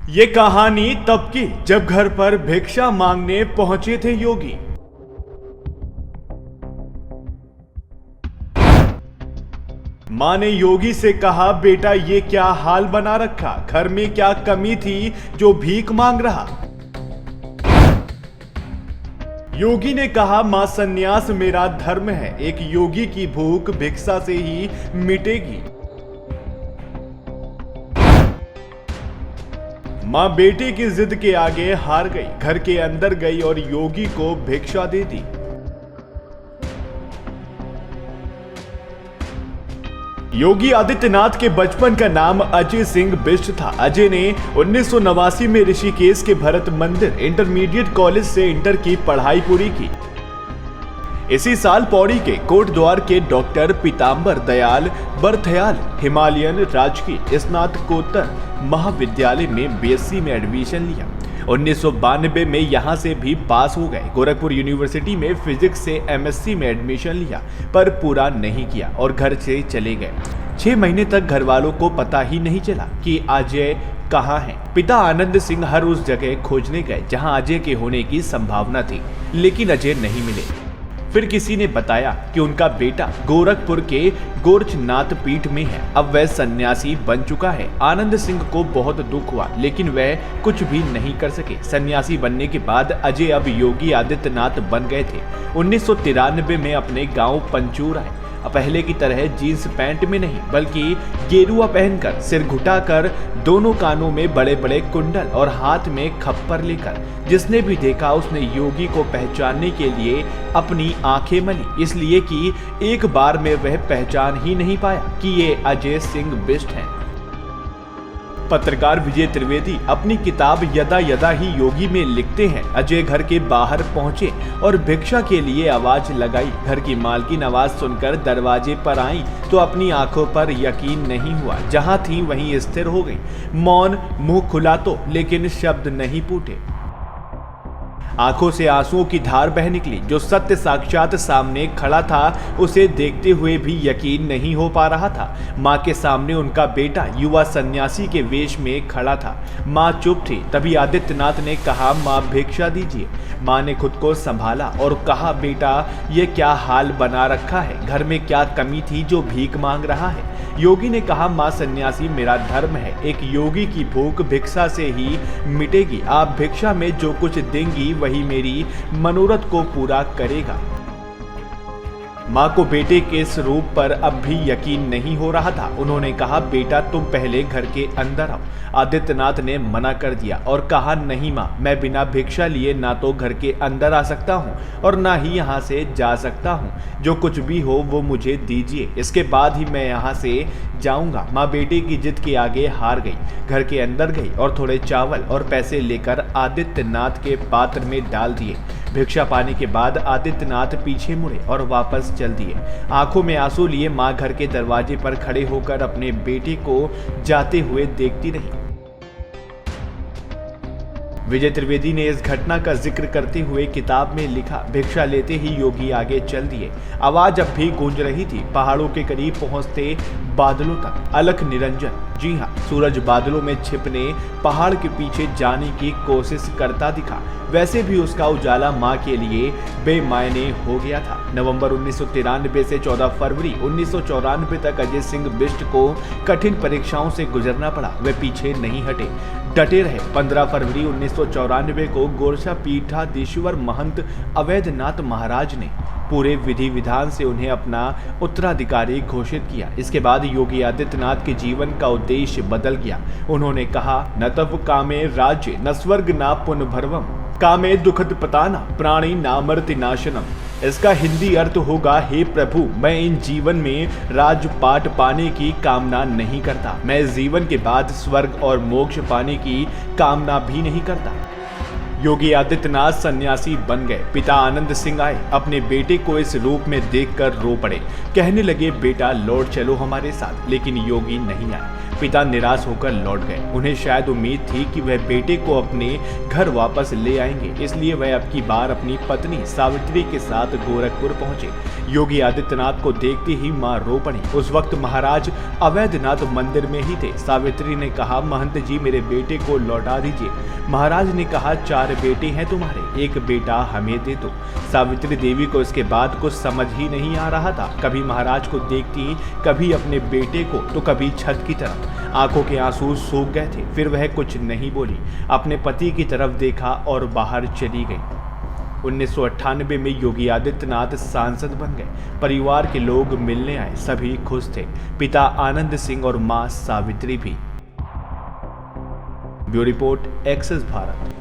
ये कहानी तब की जब घर पर भिक्षा मांगने पहुंचे थे योगी। मां ने योगी से कहा, बेटा ये क्या हाल बना रखा, घर में क्या कमी थी जो भीख मांग रहा। योगी ने कहा, मां सन्यास मेरा धर्म है, एक योगी की भूख भिक्षा से ही मिटेगी। मां बेटे की जिद के आगे हार गई, घर के अंदर गई और योगी को भिक्षा दे दी। योगी आदित्यनाथ के बचपन का नाम अजय सिंह बिष्ट था। अजय ने 1989 में ऋषिकेश के भरत मंदिर इंटरमीडिएट कॉलेज से इंटर की पढ़ाई पूरी की। इसी साल पौड़ी के कोटद्वार के डॉक्टर पीतांबर दयाल बरथयाल हिमालयन राजकीय स्नातकोत्तर महाविद्यालय में बीएससी में एडमिशन लिया। 1992 में यहां से भी पास हो गए। गोरखपुर यूनिवर्सिटी में फिजिक्स से एमएससी में एडमिशन लिया पर पूरा नहीं किया और घर से चले गए। 6 महीने तक घर वालों को पता ही नहीं चला कि अजय कहाँ है। पिता आनंद सिंह हर उस जगह खोजने गए जहां अजय के होने की संभावना थी, लेकिन अजय नहीं मिले। फिर किसी ने बताया कि उनका बेटा गोरखपुर के गोरखनाथ पीठ में है, अब वह सन्यासी बन चुका है। आनंद सिंह को बहुत दुख हुआ, लेकिन वह कुछ भी नहीं कर सके। सन्यासी बनने के बाद अजय अब योगी आदित्यनाथ बन गए थे। 1993 में अपने गांव पंचूर आए। पहले की तरह जीन्स पैंट में नहीं, बल्कि गेरुआ पहनकर, सिर घुटाकर, दोनों कानों में बड़े बड़े कुंडल और हाथ में खप्पर लेकर। जिसने भी देखा उसने योगी को पहचानने के लिए अपनी आंखें मली, इसलिए कि एक बार में वह पहचान ही नहीं पाया कि ये अजय सिंह बिष्ट हैं। पत्रकार विजय त्रिवेदी अपनी किताब यदा यदा ही योगी में लिखते हैं, अजय घर के बाहर पहुंचे और भिक्षा के लिए आवाज लगाई। घर की मालकिन आवाज सुनकर दरवाजे पर आई तो अपनी आंखों पर यकीन नहीं हुआ। जहां थी वहीं स्थिर हो गई। मौन, मुंह खुला तो लेकिन शब्द नहीं फूटे। आंखों से आंसुओं की धार बह निकली। जो सत्य साक्षात सामने खड़ा था उसे देखते हुए भी यकीन नहीं हो पा रहा था। मां के सामने उनका बेटा युवा सन्यासी के वेश में खड़ा था। मां चुप थी। तभी आदित्यनाथ ने कहा, मां भिक्षा दीजिए। मां ने खुद को संभाला और कहा, बेटा ये क्या हाल बना रखा है, घर में क्या कमी थी जो भीख मांग रहा है। योगी ने कहा, मां सन्यासी मेरा धर्म है, एक योगी की भूख भिक्षा से ही मिटेगी। आप भिक्षा में जो कुछ देंगी वही मेरी मनोरथ को पूरा करेगा। मां को बेटे के स्वरूप पर अब भी यकीन नहीं हो रहा था। उन्होंने कहा, बेटा तुम पहले घर के अंदर आओ। आदित्यनाथ ने मना कर दिया और कहा, नहीं मां, मैं बिना भिक्षा लिए ना तो घर के अंदर आ सकता हूं और ना ही यहां से जा सकता हूं। जो कुछ भी हो वो मुझे दीजिए, इसके बाद ही मैं यहां से जाऊंगा। मां बेटे की जिद के आगे हार गई, घर के अंदर गई और थोड़े चावल और पैसे लेकर आदित्यनाथ के पात्र में डाल दिए। भिक्षा पाने के बाद आदित्यनाथ पीछे मुड़े और वापस चल दिए। आंखों में आंसू लिए मां घर के दरवाजे पर खड़े होकर अपने बेटे को जाते हुए देखती रही। विजय त्रिवेदी ने इस घटना का जिक्र करते हुए किताब में लिखा, भिक्षा लेते ही योगी आगे चल दिए। आवाज अब भी गूंज रही थी, पहाड़ों के करीब पहुंचते बादलों तक। अलख निरंजन, जी हाँ, सूरज बादलों में छिपने पहाड़ के पीछे जाने की कोशिश करता दिखा। वैसे भी उसका उजाला मां के लिए बेमायने हो गया था। नवंबर 1993 से 14 फरवरी 1994 तक अजय सिंह बिष्ट को कठिन परीक्षाओं से गुजरना पड़ा। वे पीछे नहीं हटे, डटे रहे। 15 फरवरी 1994 को गोरखा पीठाधीश्वर महंत अवैधनाथ महाराज ने पूरे विधि विधान से उन्हें अपना उत्तराधिकारी घोषित किया। इसके बाद योगी आदित्यनाथ के जीवन का उद्देश्य बदल गया। उन्होंने कहा, न तव कामे राज्य न स्वर्ग न पुनर्भवम, कामे दुखद पताना प्राणी नामर्ति नाशनम। इसका हिंदी अर्थ होगा, हे प्रभु, मैं इन जीवन में राजपाट पाने की कामना नहीं करता। मैं इस जीवन के बाद स्वर्ग और मोक्ष पाने की कामना भी नहीं करता। योगी आदित्यनाथ सन्यासी बन गए। पिता आनंद सिंह आए, अपने बेटे को इस रूप में देखकर रो पड़े। कहने लगे, बेटा लौट चलो हमारे साथ, लेकिन योगी नहीं आए। पिता निराश होकर लौट गए। उन्हें शायद उम्मीद थी कि वह बेटे को अपने घर वापस ले आएंगे, इसलिए वह अब की बार अपनी पत्नी सावित्री के साथ गोरखपुर पहुंचे। योगी आदित्यनाथ को देखते ही मां रो पड़ी। उस वक्त महाराज अवैधनाथ मंदिर में ही थे। सावित्री ने कहा, महंत जी मेरे बेटे को लौटा दीजिए। महाराज ने कहा, 4 बेटे हैं तुम्हारे, एक बेटा हमें दे दो। सावित्री देवी को इसके बाद कुछ समझ ही नहीं आ रहा था। कभी महाराज को देखती, कभी अपने बेटे को, तो कभी छत की तरफ। आंखों के आंसू सूख गए थे। फिर वह कुछ नहीं बोली, अपने पति की तरफ देखा और बाहर चली गई। 1998 में योगी आदित्यनाथ सांसद बन गए। परिवार के लोग मिलने आए, सभी खुश थे, पिता आनंद सिंह और मां सावित्री भी। Bureau report, access Bharat.